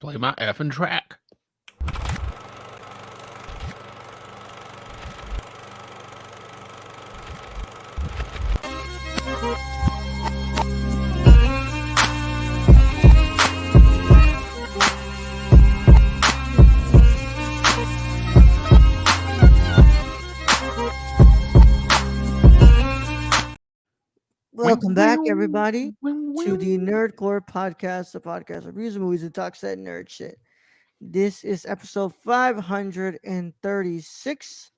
Play my effing track. Welcome back, everybody, to the Nerdcore Podcast, the podcast of reviews of movies and talks that nerd shit. This is episode 536,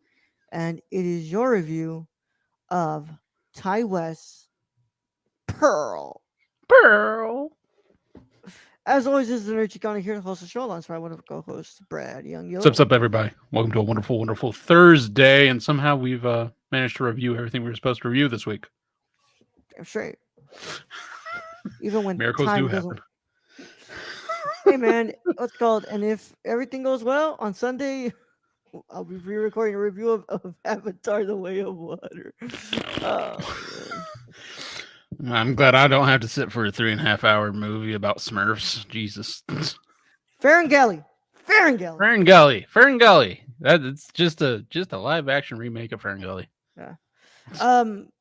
and it is your review of Ty West's Pearl. As always, this is the Nerd Chicana here to host the show alongside one of our co-hosts, Brad Young. What's up, everybody? Welcome to a wonderful, wonderful Thursday, and somehow we've managed to review everything we were supposed to review this week. I'm straight. Even when Miracles time do doesn't. happen. Hey, man, what's called? And if everything goes well on Sunday, I'll be re-recording a review of Avatar: The Way of Water. Oh, man. I'm glad I don't have to sit for a 3.5 hour movie about Smurfs. Jesus. Ferngully. Ferngully. It's just a live action remake of Ferngully. Yeah.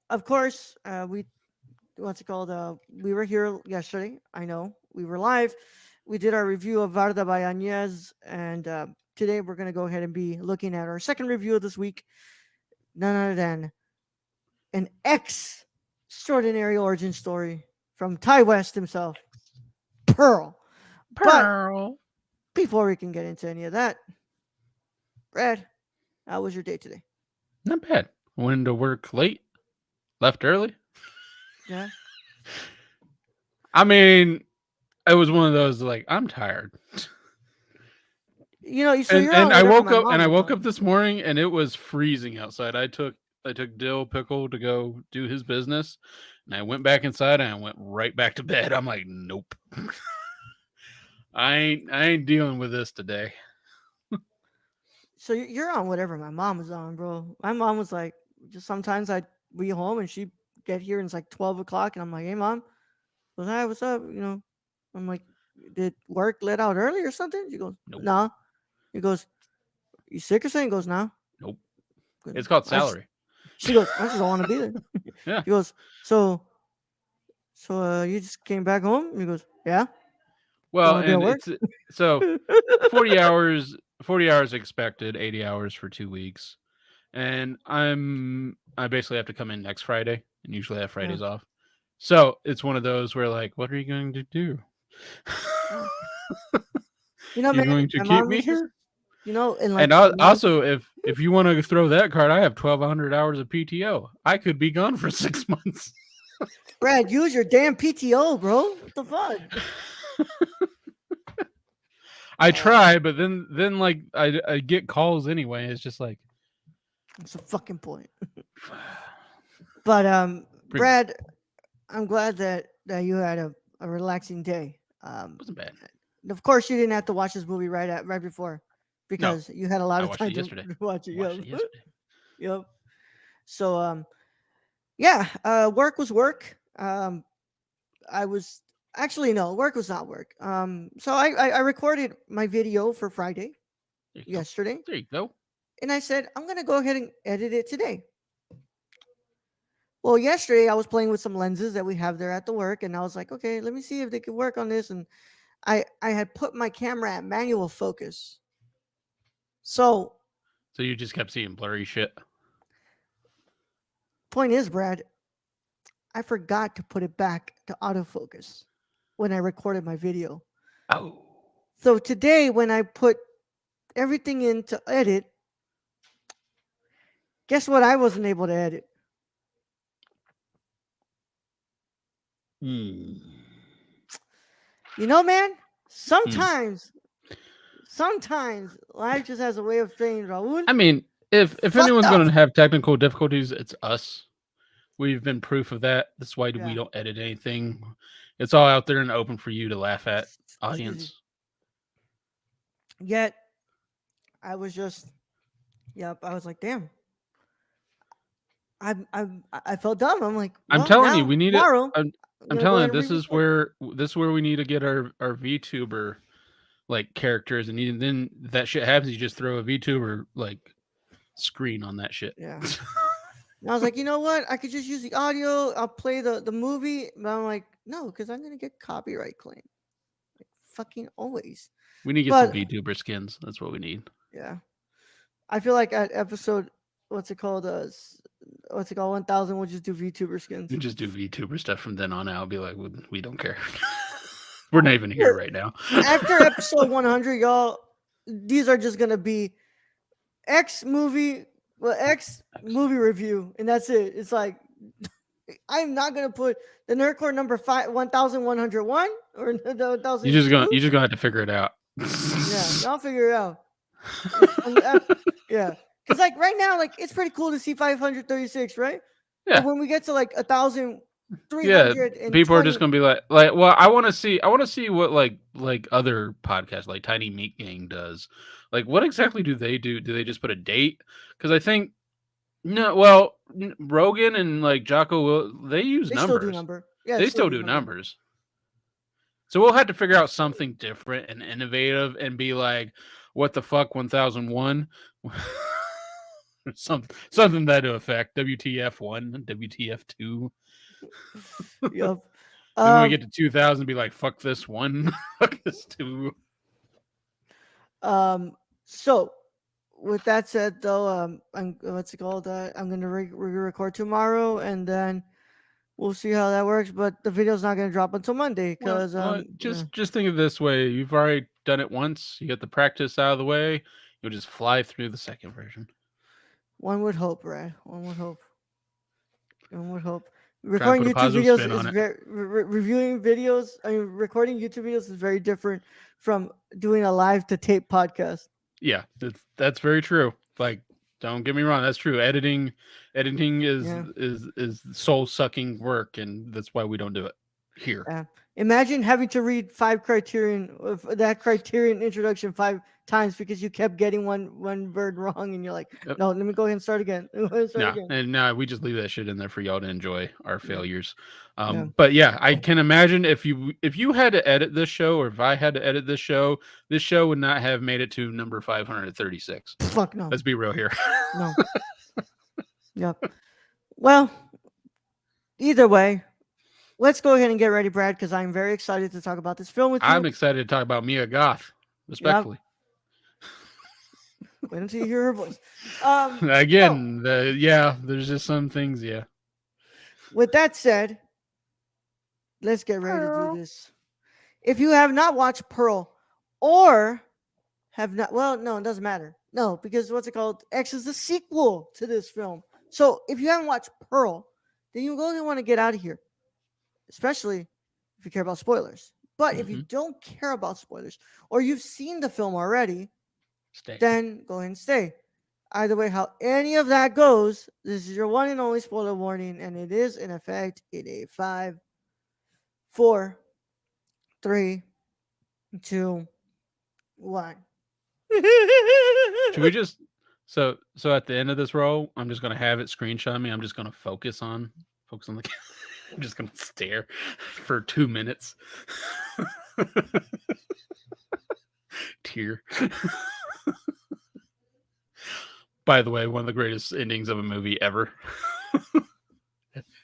Of course, we were here yesterday. I know we were live. We did our review of Varda by Añez, and today we're going to go ahead and be looking at our second review of this week. None other than an extraordinary origin story from Ty West himself, Pearl. But before we can get into any of that, Brad, how was your day today? Not bad. Went into work late, left early. Yeah. I mean, it was one of those like I'm tired. You know, so And I woke up this morning and it was freezing outside. I took Dill Pickle to go do his business, and I went back inside and I went right back to bed. I'm like, nope. I ain't dealing with this today. So you're on whatever my mom was on, bro. My mom was like, just sometimes I'd be home and she'd get here and it's like 12 o'clock and I'm like, hey mom, goes, hi, what's up? You know, I'm like, did work let out early or something? She goes, Nope. nah. He goes, you sick or something? He goes, no. Nope. It's called salary. She goes, I just don't want to be there. Yeah. He goes, so you just came back home? And he goes, yeah. Well, and it's so 40 hours expected, 80 hours for 2 weeks. And I basically have to come in next Friday and usually have Fridays off. So it's one of those where like, what are you going to do? You know, you're man, going to keep me here? You know, and also if you want to throw that card, I have 1,200 hours of PTO. I could be gone for 6 months. Brad, use your damn PTO, bro. What the fuck? I try, but then like I get calls anyway. It's just like, what's the fucking point? But Brad, I'm glad that you had a relaxing day. Wasn't bad. Of course, you didn't have to watch this movie right before because you had a lot of time to watch it. Yep. So work was work. Work was not work. So I recorded my video for Friday yesterday. There you go. And I said, I'm going to go ahead and edit it today. Well, yesterday I was playing with some lenses that we have there at the work. And I was like, okay, let me see if they can work on this. And I had put my camera at manual focus. So you just kept seeing blurry shit. Point is, Brad, I forgot to put it back to autofocus when I recorded my video. Oh. So today when I put everything in to edit, guess what I wasn't able to edit? You know, man, sometimes life just has a way of saying, Raul. I mean, if anyone's going to have technical difficulties, it's us. We've been proof of that. That's why we don't edit anything. It's all out there and open for you to laugh at, audience. Yet, I was just, I was like, damn. I felt dumb. I'm like, well, I'm telling you, we need tomorrow, it. I'm telling you, this is where we need to get our VTuber like characters, and then that shit happens. You just throw a VTuber like screen on that shit. Yeah. And I was like, you know what? I could just use the audio. I'll play the movie. But I'm like, no, because I'm gonna get copyright claim. Like fucking always. We need to get some But VTuber skins. That's what we need. yeah, I feel like at episode, what's it called? What's it called? 1000. We'll just do VTuber skins. We just do VTuber stuff from then on out. Be like, we don't care. We're not even here right now. After episode 100, y'all, these are just gonna be X movie review, and that's it. It's like I'm not gonna put the Nerdcore number 1101 or the 1002. You just gonna have to figure it out. Yeah, y'all figure it out. Yeah, because like right now, like it's pretty cool to see 536, right? Yeah. But when we get to like 1,300, yeah, people are just gonna be like, well, I want to see what like other podcasts like Tiny Meat Gang does. Like, what exactly do they do? Do they just put a date? Because I think no, well, Rogan and like Jocko, they use they numbers. still do number. Yeah, they still do numbers. So we'll have to figure out something different and innovative and be like, what the fuck, 1001? something that to affect WTF1, WTF2. Yep. Then when we get to 2000, be like, fuck this one, fuck this two. So with that said, though, what's it called? I'm gonna record tomorrow, and then we'll see how that works. But the video's not gonna drop until Monday because just think of it this way: you've already done it once. You get the practice out of the way. You'll just fly through the second version. One would hope, Brad. One would hope. Recording YouTube videos is very reviewing videos. I mean, recording YouTube videos is very different from doing a live to tape podcast. Yeah, that's very true. Like, don't get me wrong, that's true. Editing is soul sucking work, and that's why we don't do it here. Yeah. Imagine having to read that criterion introduction 5 times because you kept getting one word wrong, and you're like, yep. No, let me go ahead and start again. We just leave that shit in there for y'all to enjoy our failures. But yeah, I can imagine if you had to edit this show, or if I had to edit this show would not have made it to number 536. Fuck no. Let's be real here. No. Yep. Well, either way, let's go ahead and get ready, Brad, because I'm very excited to talk about this film with you. I'm excited to talk about Mia Goth, respectfully. Wait until you hear her voice. Again, there's just some things, yeah. With that said, let's get ready to do this. If you have not watched Pearl, or have not, well, no, it doesn't matter. No, because what's it called? X is the sequel to this film. So if you haven't watched Pearl, then you're going to want to get out of here, especially if you care about spoilers. But if you don't care about spoilers, or you've seen the film already, then go ahead and stay. Either way, how any of that goes, this is your one and only spoiler warning, and it is in effect in a 5, 4, 3, 2, 1. Should we just so at the end of this roll, I'm just gonna have it screenshot me. I'm just gonna focus on the I'm just gonna stare for 2 minutes. Tear. By the way, one of the greatest endings of a movie ever.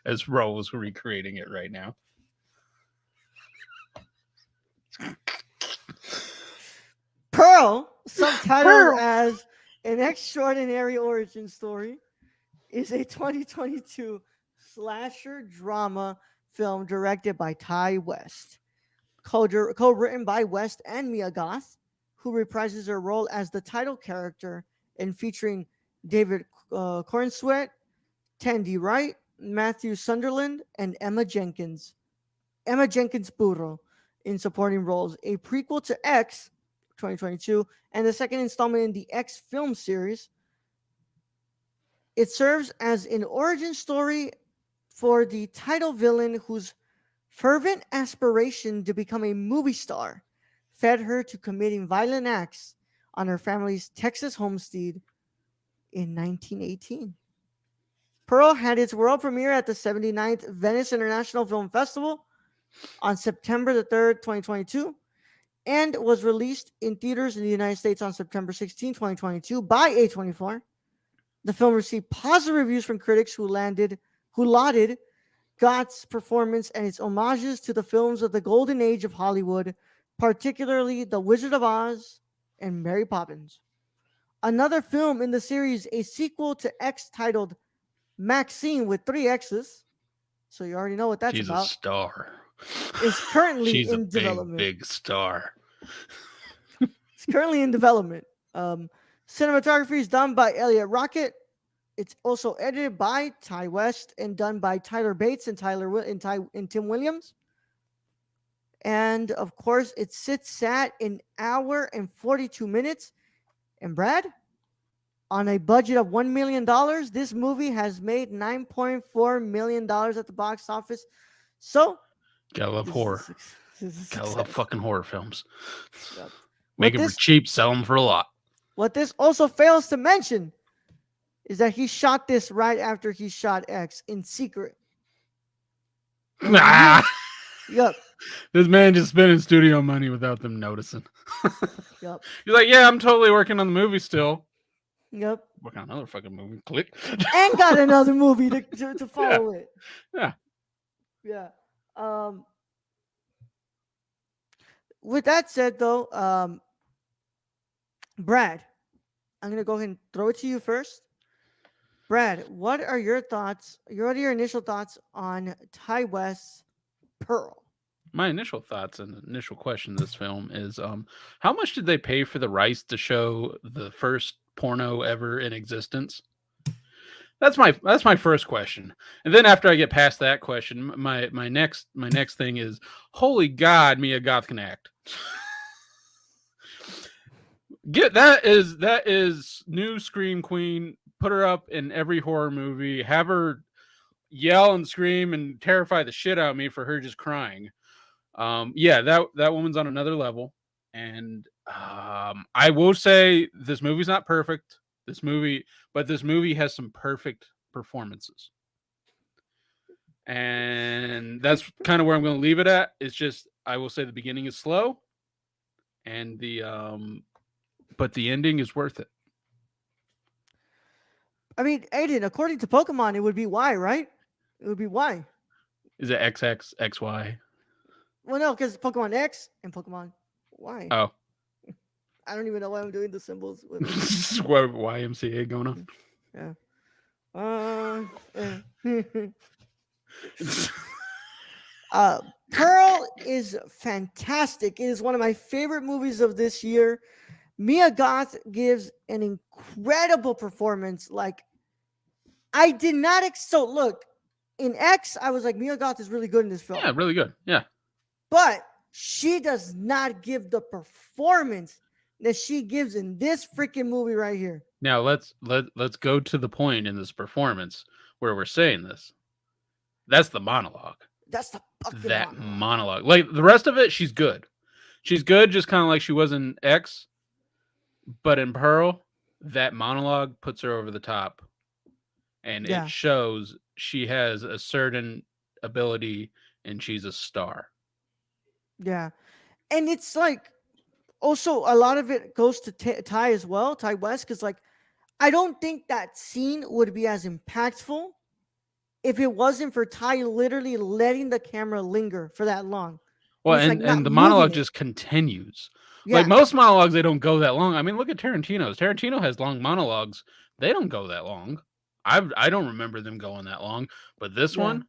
As Ro is recreating it right now. Pearl, subtitled as An Extraordinary Origin Story, is a 2022 slasher drama film directed by Ty West, co-written by West and Mia Goth, who reprises her role as the title character, and featuring David Cornsweet, Tandy Wright, Matthew Sunderland, and Emma Jenkins Burro in supporting roles. A prequel to X, 2022, and the second installment in the X film series. It serves as an origin story for the title villain whose fervent aspiration to become a movie star fed her to committing violent acts on her family's Texas homestead in 1918. Pearl had its world premiere at the 79th Venice International Film Festival on September the 3rd, 2022, and was released in theaters in the United States on September 16, 2022 by A24. The film received positive reviews from critics who lauded Gott's performance and its homages to the films of the golden age of Hollywood, particularly The Wizard of Oz and Mary Poppins. Another film in the series, a sequel to X titled Maxine with three X's, so you already know what that's She's a about, star. is currently She's a in big, development. big star. It's currently in development. Cinematography is done by Elliot Rocket. It's also edited by Ty West and done by Tyler Bates and and Tim Williams. And of course, it sits at an hour and 42 minutes. And Brad, on a budget of $1 million, this movie has made $9.4 million at the box office. So, Gotta love horror. This is a Gotta love success. fucking horror films. Yep. Make them for cheap, sell them for a lot. What this also fails to mention is that he shot this right after he shot X in secret. Ah! Yep. This man just spending studio money without them noticing. Yep. He's like, yeah, I'm totally working on the movie still. Yep. Working on another fucking movie. Click. And got another movie to follow it. Yeah. Yeah. With that said, though, Brad, I'm gonna go ahead and throw it to you first. Brad, what are your thoughts? What are your initial thoughts on Ty West's Pearl? My initial thoughts and initial question of this film is how much did they pay for the rights to show the first porno ever in existence? That's my first question. And then after I get past that question, my next thing is, holy God, Mia Goth can act. That is new Scream Queen. Put her up in every horror movie. Have her yell and scream and terrify the shit out of me for her just crying. Yeah, that woman's on another level. And I will say this movie's not perfect. This movie has some perfect performances. And that's kind of where I'm going to leave it at. It's just, I will say the beginning is slow, and but the ending is worth it. I mean, Aiden, according to Pokemon, it would be Y, right? It would be Y. Is it XXXY? Well, no, because Pokemon X and Pokemon Y. Oh. I don't even know why I'm doing the symbols. This is what YMCA going on. Yeah. Pearl is fantastic. It is one of my favorite movies of this year. Mia Goth gives an incredible performance. Like, I did not. So, look, in X, I was like, Mia Goth is really good in this film. Yeah, really good. Yeah. But she does not give the performance that she gives in this freaking movie right here. Now let's go to the point in this performance where we're saying this. That's the monologue. That's the fucking monologue. Like the rest of it, she's good. She's good, just kind of like she was in X. But in Pearl, that monologue puts her over the top. And it shows she has a certain ability and she's a star. Yeah. And it's like, also a lot of it goes to Ty as well, Ty West, because like, I don't think that scene would be as impactful if it wasn't for Ty literally letting the camera linger for that long. Well, and the monologue just continues. Yeah. Like most monologues, they don't go that long. I mean, look at Tarantino's. Tarantino has long monologues. They don't go that long. I don't remember them going that long. But this one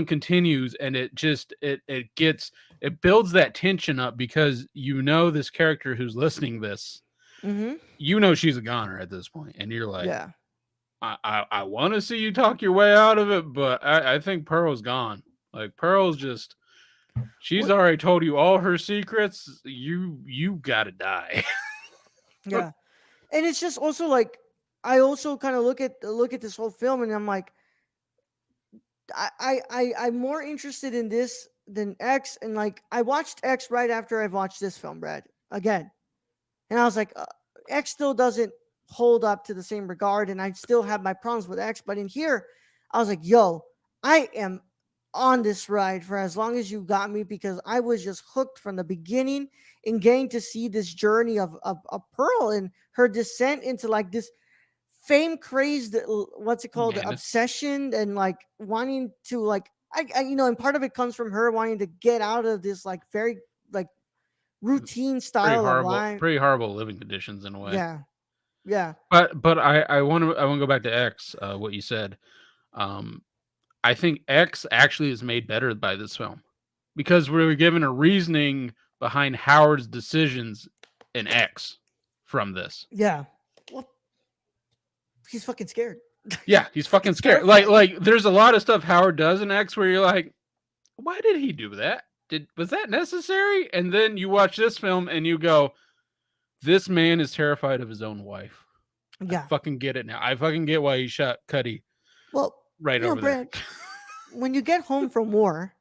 continues, and it just it builds that tension up because you know this character who's listening this. Mm-hmm. You know she's a goner at this point, and you're like, yeah. I want to see you talk your way out of it, but I think Pearl's gone. Like Pearl's just, she's already told you all her secrets. You gotta die. Yeah, and it's just also like, I also kind of look at this whole film, and I'm like, I'm more interested in this than X, and like I watched X right after I watched this film, Brad, again, and I was like, X still doesn't hold up to the same regard, and I still have my problems with X, but in here I was like, yo, I am on this ride for as long as you got me, because I was just hooked from the beginning in getting to see this journey of Pearl and her descent into like this fame crazed, what's it called, Madness. obsession, and like wanting to like and part of it comes from her wanting to get out of this like very like routine style of life. Pretty horrible living conditions in a way. Yeah, yeah, But I want to go back to X. What you said. Um, I think X actually is made better by this film because we were given a reasoning behind Howard's decisions in X from this. yeah. Well, he's fucking scared. Yeah, he's fucking scared. Terrified. Like there's a lot of stuff Howard does in X where you're like, why did he do that? Was that necessary? And then you watch this film and you go, this man is terrified of his own wife. I Yeah. fucking get it now. I fucking get why he shot Cuddy Well, right over Brad, there. when you get home from war,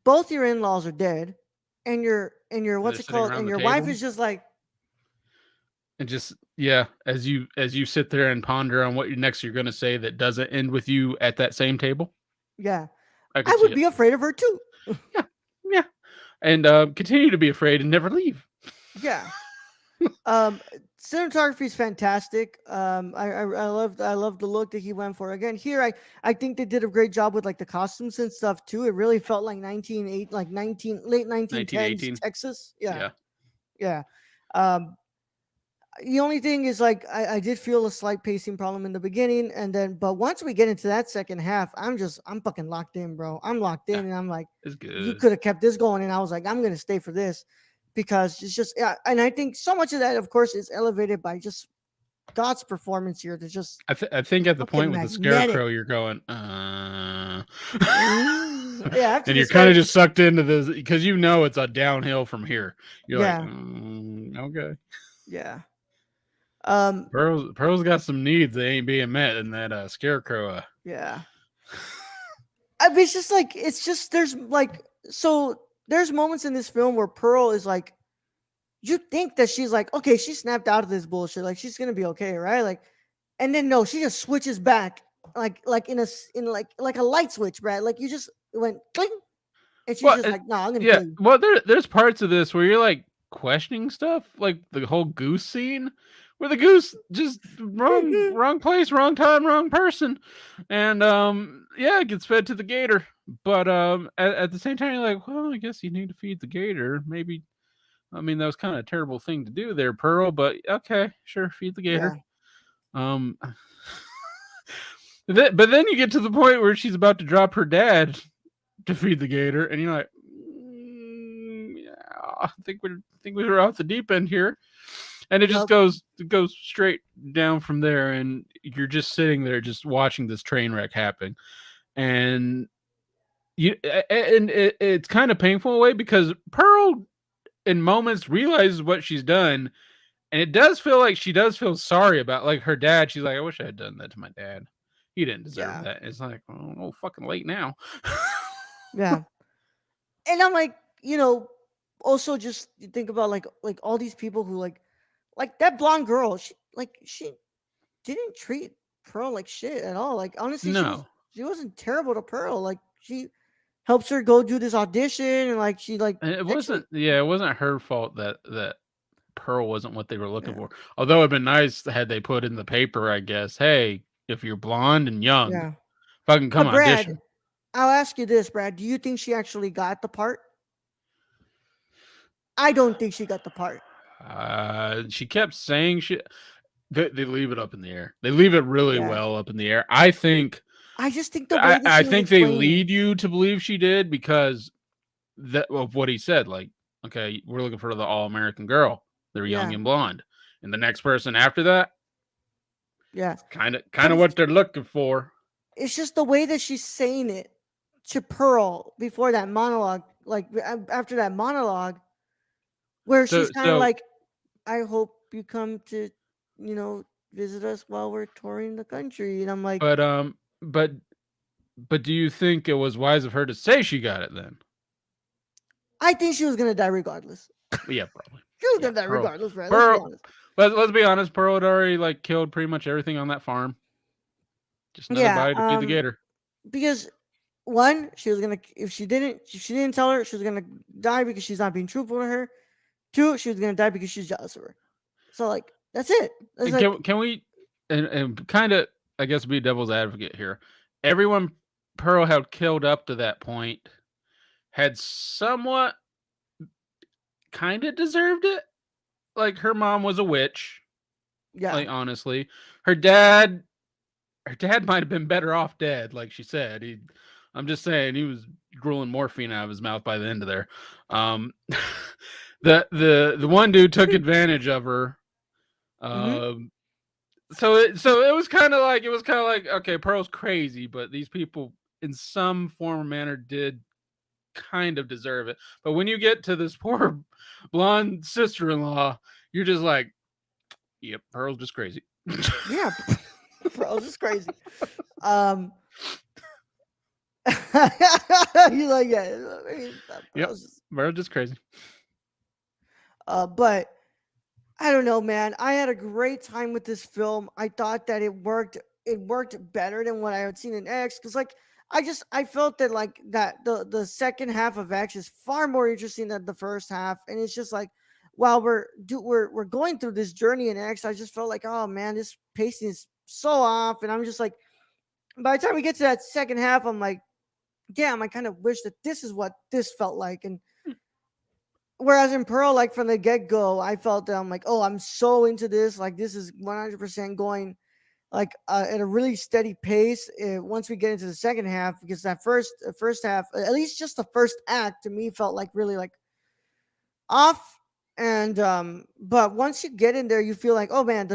both your in-laws are dead, and your what's They're it sitting called, around and the your wife table. is just like, And just as you sit there and ponder on what next you're gonna say that doesn't end with you at that same table. yeah, I could I see would it. be afraid of her too. Yeah, yeah, and continue to be afraid and never leave. Yeah. Cinematography is fantastic. I love the look that he went for. Again, here I think they did a great job with like the costumes and stuff too. It really felt like 19 late 1910s 1918. Texas. Yeah, Yeah, yeah. Um, the only thing is like I did feel a slight pacing problem in the beginning, and then but once we get into that second half, I'm fucking locked in, bro. I'm locked yeah, in, and I'm like, it's you good. could have kept this going, and I was like, I'm gonna stay for this because it's just yeah, and I think so much of that, of course, is elevated by just God's performance here. To just I think at the fucking point with the magnetic. scarecrow, you're going, Yeah, after and the you're kind scare, of just sucked into this because you know it's a downhill from here. You're like, yeah, okay. yeah. Um, Pearl's got some needs that ain't being met in that scarecrow. yeah. I mean, it's just there's like so there's moments in this film where Pearl is like, you think that she's like, okay, she snapped out of this bullshit, like she's gonna be okay, right? Like, and then no, she just switches back, like in like a light switch, Brad. Like you just went cling, and she's Well, just like, no, I'm gonna yeah. kill you. Well, there's parts of this where you're like questioning stuff, like the whole goose scene, where the goose just wrong place, wrong time, wrong person, and it gets fed to the gator. But at the same time, you're like, well, I guess you need to feed the gator. Maybe I mean that was kind of a terrible thing to do there, Pearl. But okay, sure, feed the gator. Yeah, Um, but then you get to the point where she's about to drop her dad to feed the gator, and you're like, yeah, I think we were off the deep end here, and it yep, goes straight down from there, and you're just sitting there just watching this train wreck happen, and it's kind of painful in a way because Pearl in moments realizes what she's done, and it does feel like she does feel sorry about like her dad. She's like, I wish I had done that to my dad. He didn't deserve yeah, that. It's like, oh, fucking late now. yeah. And I'm like, also just think about like all these people who like that blonde girl. She didn't treat Pearl like shit at all. Like honestly, No, she wasn't terrible to Pearl. Like she helps her go do this audition, and like she like and it actually wasn't. Yeah, it wasn't her fault that Pearl wasn't what they were looking yeah, for. Although it'd been nice had they put in the paper, I guess. Hey, if you're blonde and young, yeah. fucking come But Brad, audition. I'll ask you this, Brad. Do you think she actually got the part? I don't think she got the part. She kept saying she. They leave it up in the air. They leave it really Yeah. well up in the air. I think. I just think the way that I she was think they explaining. lead you to believe she did because of what he said. Like, okay, we're looking for the all American girl. They're young Yeah. and blonde, and the next person after that, Yeah. kind But of what they're looking for. it's just the way that she's saying it to Pearl before that monologue, like after that monologue, where So she's kind of so, like, I hope you come to, visit us while we're touring the country. And I'm like, but but do you think it was wise of her to say she got it then? I think she was going to die regardless. Yeah, probably. She was Yeah, going to die Pearl. regardless, right? Let's be Pearl. honest. Let's be honest. Pearl had already like killed pretty much everything on that farm. Just another Yeah. body to feed the gator. Because one, she was gonna if she didn't tell her, she was gonna die because she's not being truthful to her. Two, she was gonna die because she's jealous of her. So like that's it. It's And like can we and kind of, I guess, be devil's advocate here. Everyone Pearl had killed up to that point had somewhat kind of deserved it. Like her mom was a witch. yeah, Like honestly, her dad might have been better off dead. Like she said, I'm just saying he was drooling morphine out of his mouth by the end of there. Um, the one dude took advantage of her. mm-hmm. So it was kind of like okay, Pearl's crazy, but these people in some form or manner did kind of deserve it. But when you get to this poor blonde sister-in-law, you're just like, yep, Pearl's just crazy. Yeah, bro, this is crazy. Um, you like yeah, I mean, Yep, Pearl's just crazy. but I don't know, man. I had a great time with this film. I thought that it worked. It worked better than what I had seen in X because, like, I felt that like that the second half of X is far more interesting than the first half, and it's just like while we're going through this journey in X, I just felt like, oh man, this pacing is so off, and I'm just like, by the time we get to that second half, I'm like, damn, I kind of wish that this is what this felt like, and whereas in Pearl, like from the get go, I felt that I'm like, oh, I'm so into this. Like this is 100% going like at a really steady pace. Once we get into the second half, because that first half, at least just the first act, to me felt like really like off. And but once you get in there, you feel like, oh man,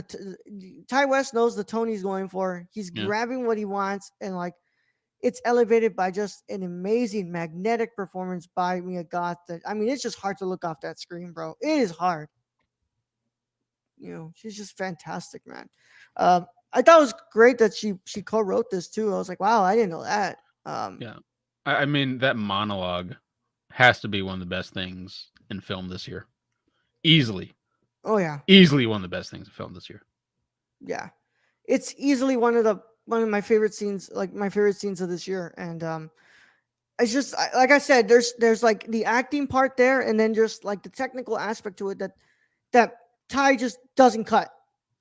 Ty West knows the tone he's going for. He's Yeah, grabbing what he wants, and like it's elevated by just an amazing magnetic performance by Mia Goth. That I mean, it's just hard to look off that screen, bro. It is hard. She's just fantastic, man. I thought it was great that she co-wrote this too. I was like, wow, I didn't know that. yeah. I mean, that monologue has to be one of the best things in film this year. Easily, Oh yeah, easily one of the best things in film this year. yeah. It's easily one of my favorite scenes, like my favorite scenes of this year, and it's just like I said, there's like the acting part there, and then just like the technical aspect to it that Ty just doesn't cut.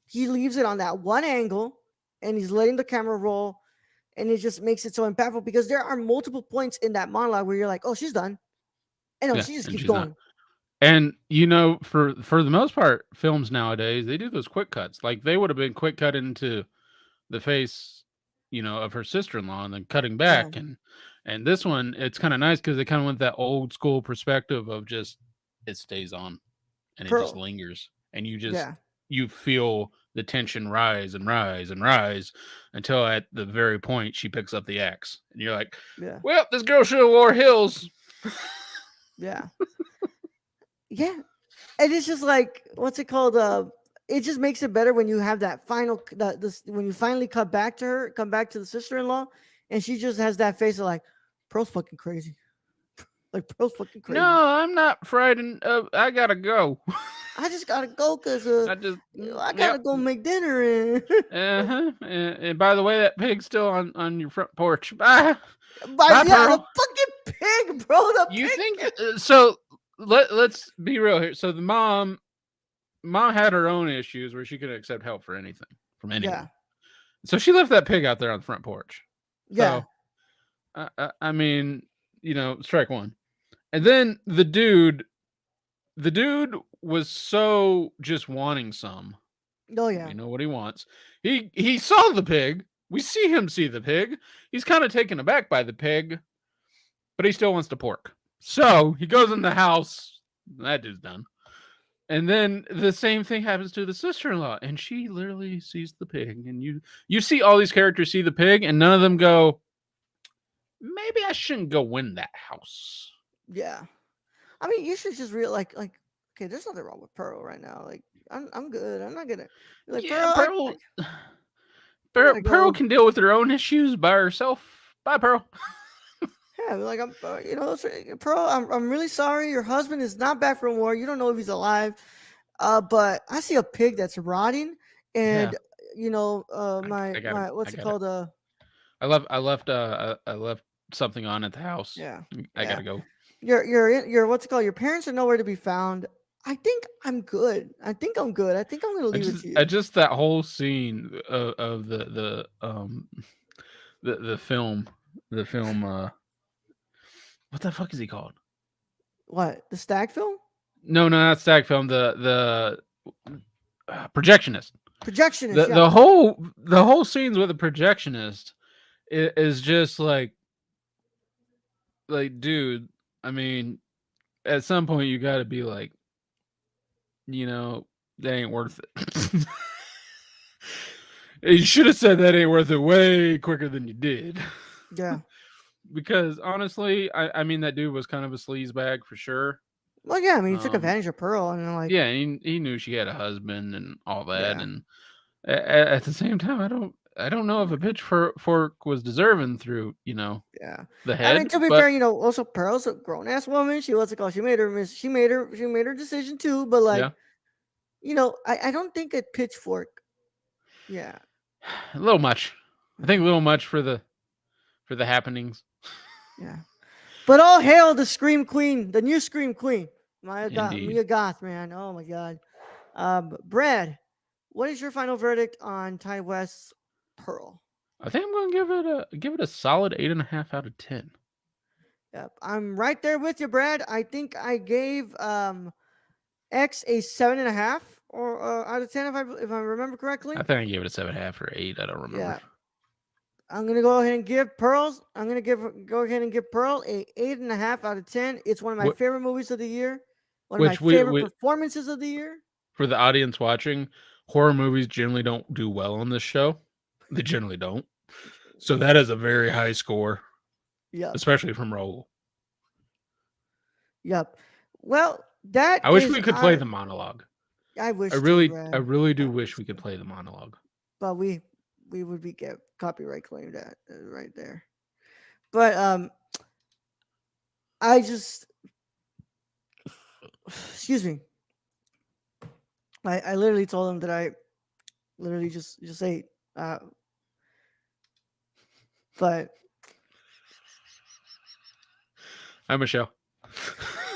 He leaves it on that one angle, and he's letting the camera roll, and it just makes it so impactful because there are multiple points in that monologue where you're like, oh, she's done, and no, Yeah, she just and keeps she's not. going. And for the most part, films nowadays they do those quick cuts. Like they would have been quick cut into the face, of her sister-in-law, and then cutting Yeah, back. And this one, it's kind of nice because they kind of went that old school perspective of just it stays on and it just Pearl. lingers, and Yeah, you feel the tension rise and rise and rise until at the very point she picks up the axe, and you're like, yeah, well, this girl should have wore heels. yeah, yeah. And it's just like what's it called? It just makes it better when you have that when you finally come back to the sister-in-law, and she just has that face of like, Pearl's fucking crazy. Like Pearl's fucking No, crazy. I'm not frightened. I gotta go. I just gotta go because I just, I gotta yep. go make dinner. And Uh-huh. And by the way, that pig's still on your front porch. Bye. but Bye, yeah, the Pearl. fucking pig, bro. The You pig. think so? Let's be real here. So the mom had her own issues where she couldn't accept help for anything from Yeah, anyone. So she left that pig out there on the front porch. yeah. So I mean, strike one. And then the dude was so just wanting some. Oh We yeah, know what he wants. He saw the pig. We see him see the pig. He's kind of taken aback by the pig, but he still wants the pork. So he goes in the house. That dude's done. And then the same thing happens to the sister-in-law, and she literally sees the pig. And you see all these characters see the pig, and none of them go, maybe I shouldn't go in that house. yeah. I mean, you should just real okay. There's nothing wrong with Pearl right now. Like I'm good. I'm not gonna be like Yeah, Pearl. I gotta Pearl go. can deal with her own issues by herself. Bye, Pearl. Yeah, like I'm, Pearl. I'm really sorry. Your husband is not back from war. You don't know if he's alive. But I see a pig that's rotting, Yeah, and I got it. my I what's it got it. called? I left something on at the house. Yeah, I yeah. gotta go. You're what's it called? Your parents are nowhere to be found. I think I'm good. I think I'm gonna leave it to I you. just that whole scene of the film, the film. What the fuck is he called? What, the stag film? No, not stag film. Projectionist. Projectionist. The Yeah, the whole the whole scenes with the projectionist is just like dude. I mean, at some point you got to be like, that ain't worth it. You should have said that ain't worth it way quicker than you did. yeah. Because honestly, I mean that dude was kind of a sleaze bag for sure. Well, yeah. I mean, he took Um, advantage of Pearl, and then like, yeah, he knew she had a husband and all that, yeah, and at the same time, I don't know if a pitchfork was deserving through yeah. the I mean, head, to be but fair, also Pearl's a grown ass woman. She what's it called? She made her decision too. But like, yeah, I don't think a pitchfork. Yeah, a little much. I yeah, think a little much for the happenings. yeah. But all hail the Scream Queen, the new Scream Queen, Indeed, Mia Goth, man. Oh my God. Brad, what is your final verdict on Ty West's Pearl? I think I'm gonna give it a solid 8.5 out of 10. Yep, I'm right there with you, Brad. I think I gave X a 7.5 or out of 10 if I remember correctly. I think I gave it a 7.5 or 8. I don't remember. Yeah, I'm gonna go ahead and give Pearls. I'm gonna go ahead and give Pearl a 8.5 out of 10. It's one of my What favorite movies of the year. One of my which favorite performances of the year. for the audience watching, horror movies generally don't do well on this show. They generally don't. So that is a very high score, Yep. especially from Raul. Yep. Well, that I wish is we could play our. the monologue. I I wish too, really, I Brad. really I do wish wish we could too. play the monologue. But we would be get copyright claimed at right there. But I just excuse me. I literally told him that I literally just ate. But Hi, Michelle.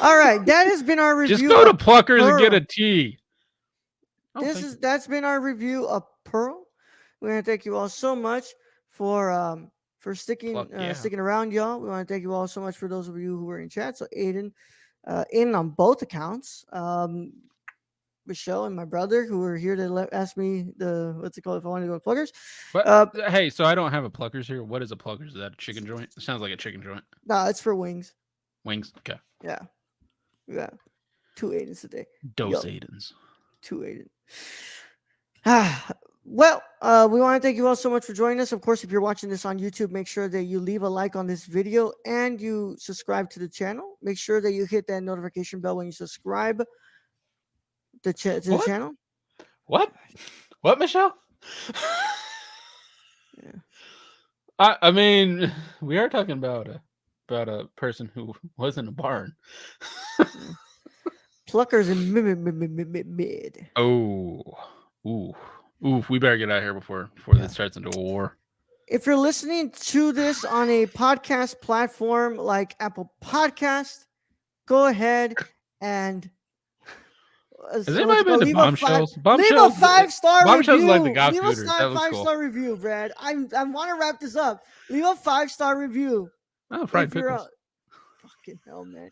all right, that has been our Just review go to of Pluckers and get a Pearl. tea. Oh, thank you. That's been our review of Pearl. We want to thank you all so much for Pluck, yeah. sticking around, y'all. We want to thank you all so much for those of you who were in chat. So Aiden, in on both accounts. Michelle and my brother who were here to ask me the what's it called if I want to go to Pluggers. But hey, so I don't have a Pluckers here. What is a Pluckers? Is that a chicken joint? It sounds like a chicken joint. Nah, it's for wings. Wings. Okay. Yeah, yeah. 2 Aidens today. Dos Yup, Aidens. 2 Aiden. Well, we want to thank you all so much for joining us. Of course, if you're watching this on YouTube, make sure that you leave a like on this video and you subscribe to the channel. Make sure that you hit that notification bell when you subscribe to the channel. What? What, Michelle? Yeah. I mean, we are talking about a person who was in a barn. Yeah. Pluckers and mid. Oh, ooh. We better get out of here before this starts into a war. If you're listening to this on a podcast platform like Apple Podcast, go ahead and Has anybody been to Bombshells? Leave a 5-star Bombshells review. like the goth Leave a scooters. That looks cool. 5-star review, Brad. I want to wrap this up. Leave a 5-star review. Oh, fried pickles. Fucking hell, man.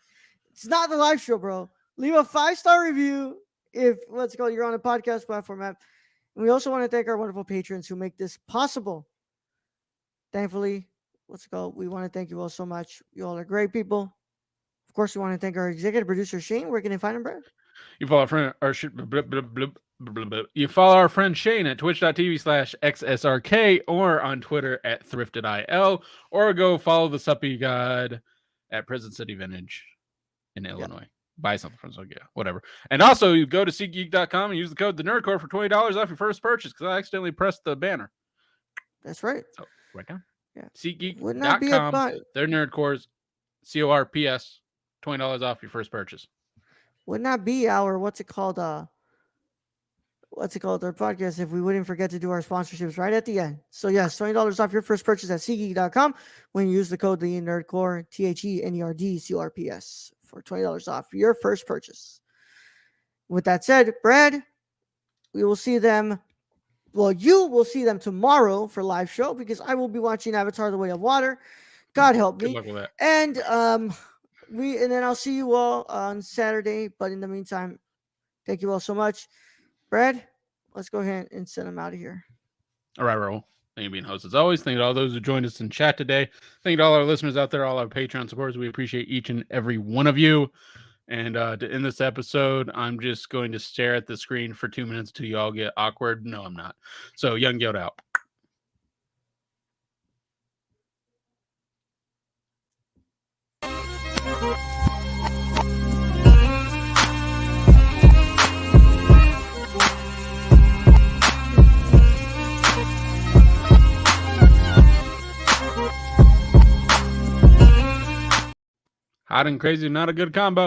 It's not the live show, bro. Leave a 5-star review if you're on a podcast platform app. And we also want to thank our wonderful patrons who make this possible. Thankfully, we want to thank you all so much. You all are great people. Of course, we want to thank our executive producer Shane. Where can they find him, Brad? You follow our friend Shane at twitch.tv/xsrk or on Twitter at thriftedil, or go follow the Suppy God at Prison City Vintage in Illinois. Buy something from Sogia, whatever. And also, you go to SeatGeek.com and use the code TheNerdCore for $20 off your first purchase, because I accidentally pressed the banner. That's right. So, right now. Yeah. SeatGeek.com. Their Nerdcores, CORPS, $20 off your first purchase. Would not be our what's it called, our podcast if we wouldn't forget to do our sponsorships right at the end. So yes, $20 off your first purchase at SeatGeek.com when you use the code TheNerdCore, THENERDCORPS for $20 off your first purchase. With that said, Brad, we will see them. Well, you will see them tomorrow for live show because I will be watching Avatar: The Way of Water. God help me. Good luck with that. And then I'll see you all on Saturday. But in the meantime, thank you all so much. Brad, let's go ahead and send them out of here. All right, Raul. Thank you for being host as always. Thank you to all those who joined us in chat today. Thank you to all our listeners out there, all our Patreon supporters. We appreciate each and every one of you. And to end this episode, I'm just going to stare at the screen for 2 minutes until you all get awkward. No, I'm not. So, Young Guild out. Hot and crazy, not a good combo.